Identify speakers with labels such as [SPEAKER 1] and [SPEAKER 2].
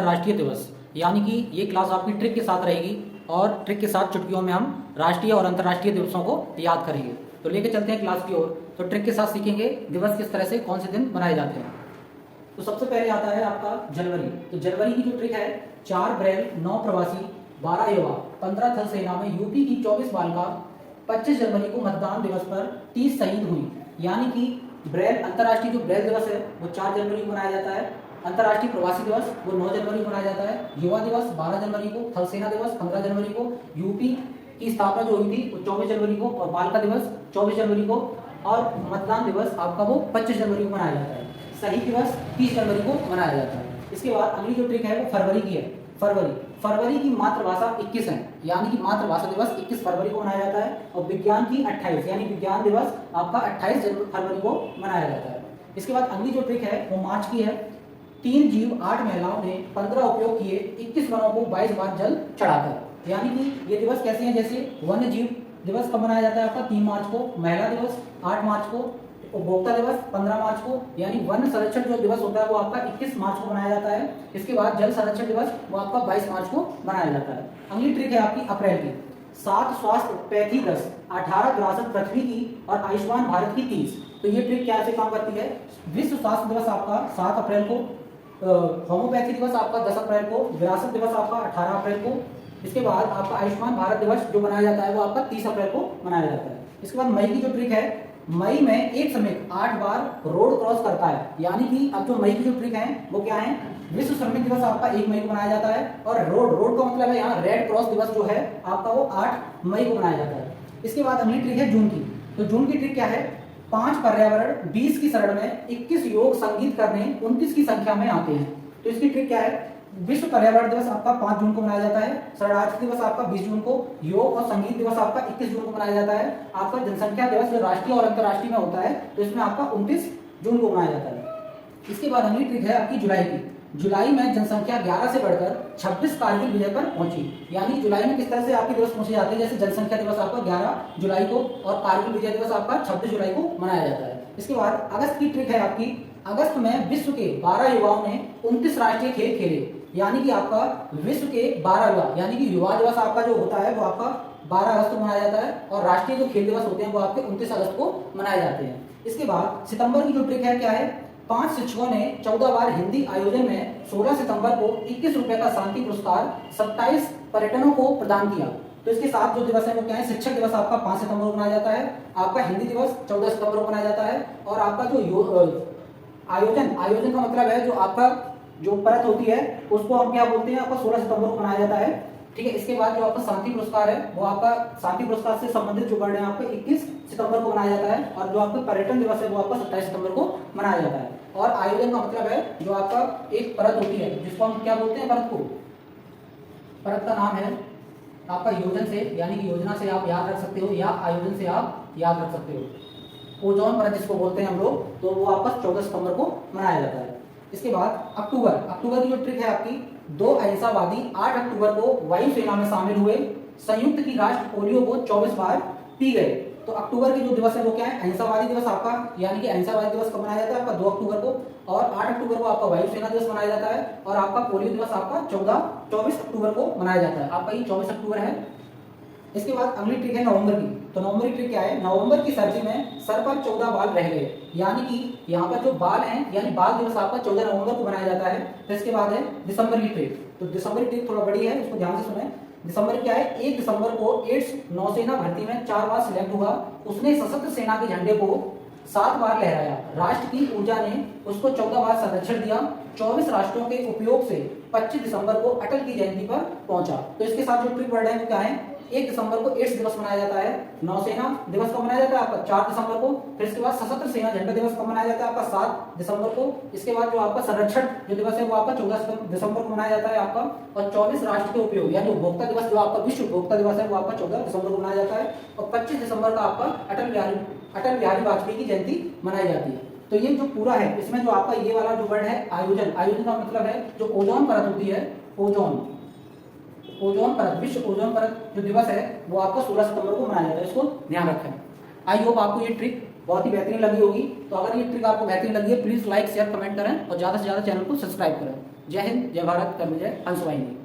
[SPEAKER 1] अंतर्राष्ट्रीय दिवस, यानी कि ये क्लास आपकी ट्रिक के साथ रहेगी और ट्रिक के साथ चुटकियों में हम राष्ट्रीय और अंतर्राष्ट्रीय दिवसों को याद करेंगे। तो लेके चलते हैं क्लास की ओर। तो ट्रिक के साथ सीखेंगे दिवस किस तरह से कौन से दिन मनाए जाते हैं। तो सबसे पहले आता है आपका जनवरी। तो जनवरी की जो ट्रिक है, 4 अप्रैल 9 प्रवासी 12 युवा 15 थल सेना में यूपी की 24 बालिका 25 जनवरी को मतदान दिवस पर 30 शहीद हुई। यानी कि ब्रेल अंतर्राष्ट्रीय जो ब्रेल दिवस है वो 4 जनवरी को मनाया जाता है। अंतर्राष्ट्रीय प्रवासी दिवस वो 9 जनवरी को मनाया जाता है। युवा दिवस 12 जनवरी को, थल सेना दिवस 15 जनवरी को, यूपी की स्थापना जो हुई थी वो 24 जनवरी को, और बालिका दिवस 24 जनवरी को, और मतदान दिवस आपका वो 25 जनवरी को मनाया जाता है। शहीद दिवस 30 जनवरी को मनाया जाता है। इसके बाद अगली जो ट्रिक है वो फरवरी की है। फरवरी की मातृभाषा 21 है, यानी कि मातृभाषा दिवस 21 फरवरी को मनाया जाता है। और विज्ञान की 28, यानी विज्ञान दिवस आपका 28 फरवरी को मनाया जाता है। इसके बाद अगली जो ट्रिक है वो मार्च की है। 3 जीव 8 महिलाओं ने 15 उपयोग किए 21 वनों को 22 बार जल चढ़ाकर। यानी कि ये दिवस कैसे हैं, जैसे वन्य जीव दिवस कब मनाया जाता है आपका 3 मार्च को, महिला दिवस 8 मार्च को, उपभोक्ता दिवस 15 मार्च को, यानी वन संरक्षण जो दिवस होता है वो आपका 21 मार्च को मनाया जाता है। इसके बाद जल संरक्षण दिवस वो आपका 22 मार्च को मनाया जाता है। अगली ट्रिक है आपकी अप्रैल की। 7 स्वास्थ्य पैथी 10, 18 विरासत पृथ्वी की और आयुष्मान भारत की 30। तो ये ट्रिक क्या से काम करती है। विश्व स्वास्थ्य दिवस आपका 7 अप्रैल को, होम्योपैथी दिवस आपका 10 अप्रैल को, विरासत दिवस आपका 18 अप्रैल को। इसके बाद आपका आयुष्मान भारत दिवस जो मनाया जाता है वो आपका 30 अप्रैल को मनाया जाता है। इसके बाद मई की जो ट्रिक है, मई में एक समय 8 बार रोड क्रॉस करता है। यानी कि अब जो मई की जो ट्रिक है वो क्या है, विश्व श्रमिक दिवस आपका 1 मई को मनाया जाता है, और रोड का मतलब है यहाँ रेड क्रॉस दिवस जो है आपका वो 8 मई को मनाया जाता है। इसके बाद अगली ट्रिक है जून की। तो जून की ट्रिक क्या है, 5 पर्यावरण 20 की शरण में 21 योग संगीत करने 29 की संख्या में आते हैं। तो इसकी ट्रिक क्या है, विश्व पर्यावरण दिवस आपका 5 जून को मनाया जाता है, शरणार्थी दिवस आपका 20 जून को, योग और संगीत दिवस आपका 21 जून को मनाया जाता है। आपका जनसंख्या दिवस जो राष्ट्रीय और अंतर्राष्ट्रीय में होता है तो इसमें आपका 29 जून को मनाया जाता है। इसके बाद अगली ट्रिक है आपकी जुलाई की। जुलाई में जनसंख्या 11 से बढ़कर 26 कारगिल विजय पर पहुंची। यानी जुलाई में किस तरह से आपके दिवस पहुंचे जाते हैं, जैसे जनसंख्या दिवस आपका 11 जुलाई को और कारगिल विजय दिवस आपका 26 जुलाई को मनाया जाता है। इसके बाद अगस्त की ट्रिक है आपकी। अगस्त में विश्व के 12 युवाओं ने 29 राष्ट्रीय खेल खेले। यानी कि आपका विश्व के 12 युवा, यानी कि युवा दिवस आपका जो होता है वो आपका 12 अगस्त को मनाया जाता है, और राष्ट्रीय जो खेल दिवस होते हैं वो आपके 29 अगस्त को मनाए जाते हैं। इसके बाद सितंबर की जो ट्रिक है क्या है, 5 शिक्षकों ने 14 बार हिंदी आयोजन में 16 सितंबर को 21 रुपए का शांति पुरस्कार 27 पर्यटनों को प्रदान किया। तो इसके साथ जो दिवस है वो क्या है, शिक्षक दिवस आपका 5 सितंबर को मनाया जाता है, आपका हिंदी दिवस 14 सितंबर को मनाया जाता है, और आपका जो आयोजन का मतलब है जो आपका जो परत होती है उसको हम क्या बोलते हैं, आपका 16 सितंबर को मनाया जाता है। ठीक है। इसके बाद जो आपका शांति पुरस्कार है वो आपका शांति पुरस्कार से संबंधित जो वर्ड है आपका 21 सितंबर को मनाया जाता है, और जो आपका पर्यटन दिवस है वो आपका 27 सितंबर को मनाया जाता है। और आयोजन का मतलब है जो आपका एक परत होती है जिसको हम क्या बोलते हैं, परत को, परत का नाम है आपका योजन से, यानी कि योजना से आप याद रख सकते हो या आयोजन से आप याद रख सकते हो। ओजोन परत जिसको बोलते हैं हम लोग, तो वो आपका 14 सितंबर को मनाया जाता है। इसके बाद अक्टूबर की जो ट्रिक है आपकी, 2 अहिंसावादी 8 अक्टूबर को वायुसेना में शामिल हुए, संयुक्त की राष्ट्र पोलियो को 24 बार पी गए। तो अक्टूबर के जो दिवस है वो क्या है, अहिंसावादी दिवस आपका, यानी कि अहिंसावादी दिवस कब मनाया जाता है आपका 2 अक्टूबर को, और 8 अक्टूबर को आपका वायुसेना दिवस मनाया जाता है, और आपका पोलियो दिवस आपका 24 अक्टूबर को मनाया जाता है। आपका ये 24 अक्टूबर है। इसके बाद अगली ट्रिक है नवंबर की। तो नवंबर की ट्रिक क्या है, नवंबर की सर्दी में सर पर 14 बाल रह गए। यानी कि यहाँ पर जो बाल हैं, यानी बाल दिवस आपका 14 नवंबर को मनाया जाता है। तो इसके बाद है दिसंबर की ट्रिक। तो दिसंबर की ट्रिक थोड़ा बड़ी है, उसको ध्यान से सुने। दिसंबर क्या है, 1 दिसंबर को एड्स नौसेना भर्ती में 4 बार सिलेक्ट हुआ। उसने सशस्त्र सेना के झंडे को 7 बार लहराया। राष्ट्र की ऊर्जा ने उसको 14 बार संरक्षण दिया। 24 राष्ट्रों के उपयोग से 25 दिसंबर को अटल की जयंती पर पहुंचा। तो इसके साथ जो ट्रिक वर्ड है वो क्या है, 1 दिसंबर को एड्स दिवस मनाया जाता है, नौसेना दिवस कब मनाया जाता है आपका 4 दिसंबर को, फिर इसके बाद सशस्त्र सेना झंडा दिवस कब मनाया जाता है आपका 7 दिसंबर को। इसके बाद जो आपका संरक्षण जो दिवस है वो आपका 14 दिसंबर को मनाया जाता है आपका, और 24 राष्ट्र के उपयोग यानी उपभोक्ता दिवस जो आपका विश्व उपभोक्ता दिवस है वो आपका 14 दिसंबर को मनाया जाता है, और 25 दिसंबर का आपका अटल बिहारी वाजपेयी की जयंती मनाई जाती है। तो ये जो पूरा है इसमें जो आपका ये वाला जो वर्ड है आयोजन का मतलब है जो ओजोन परत होती है, ओजोन परत, विश्व ओजोन परत जो दिवस है वो आपका 16 सितंबर को मनाया जाता है। इसको ध्यान रखें। आई होप आपको ये ट्रिक बहुत ही बेहतरीन लगी होगी। तो अगर ये ट्रिक आपको बेहतरीन लगी है प्लीज लाइक शेयर कमेंट करें और ज्यादा से ज्यादा चैनल को सब्सक्राइब करें। जय हिंद, जय भारत, कर्मजय, हंस वाहिनी।